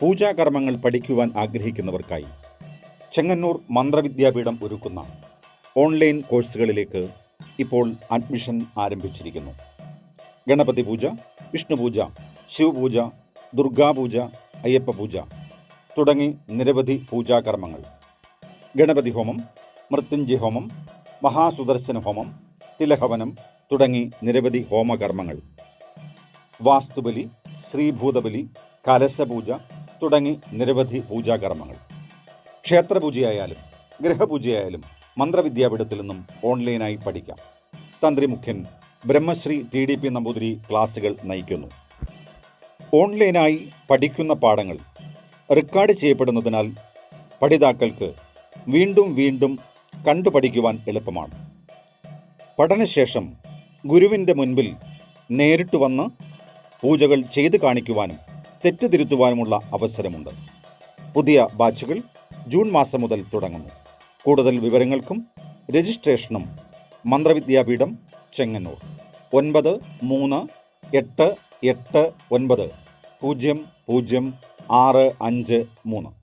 പൂജാകർമ്മങ്ങൾ പഠിക്കുവാൻ ആഗ്രഹിക്കുന്നവർക്കായി ചെങ്ങന്നൂർ മന്ത്രവിദ്യാപീഠം ഒരുക്കുന്ന ഓൺലൈൻ കോഴ്സുകളിലേക്ക് ഇപ്പോൾ അഡ്മിഷൻ ആരംഭിച്ചിരിക്കുന്നു. ഗണപതി പൂജ, വിഷ്ണുപൂജ, ശിവപൂജ, ദുർഗാപൂജ, അയ്യപ്പ പൂജ തുടങ്ങി നിരവധി പൂജാകർമ്മങ്ങൾ, ഗണപതി ഹോമം, മൃത്യുഞ്ജയ ഹോമം, മഹാസുദർശന ഹോമം, തിലഹവനം തുടങ്ങി നിരവധി ഹോമകർമ്മങ്ങൾ, വാസ്തുബലി, ശ്രീഭൂതബലി, കലശപൂജ തുടങ്ങി നിരവധി പൂജാകർമ്മങ്ങൾ, ക്ഷേത്രപൂജയായാലും ഗൃഹപൂജയായാലും മന്ത്രവിദ്യാപീഠത്തിൽ നിന്നും ഓൺലൈനായി പഠിക്കാം. തന്ത്രി മുഖ്യൻ ബ്രഹ്മശ്രീ TDP നമ്പൂതിരി ക്ലാസുകൾ നയിക്കുന്നു. ഓൺലൈനായി പഠിക്കുന്ന പാഠങ്ങൾ റെക്കോർഡ് ചെയ്യപ്പെടുന്നതിനാൽ പഠിതാക്കൾക്ക് വീണ്ടും വീണ്ടും കണ്ടു പഠിക്കുവാൻ എളുപ്പമാണ്. പഠനശേഷം ഗുരുവിൻ്റെ മുൻപിൽ നേരിട്ട് വന്ന് പൂജകൾ ചെയ്തു കാണിക്കുവാനും തെറ്റുതിരുത്തുവാനുമുള്ള അവസരമുണ്ട്. പുതിയ ബാച്ചുകൾ ജൂൺ മാസം മുതൽ തുടങ്ങുന്നു. കൂടുതൽ വിവരങ്ങൾക്കും രജിസ്ട്രേഷനും മന്ത്രവിദ്യാപീഠം ചെങ്ങന്നൂർ 9388900653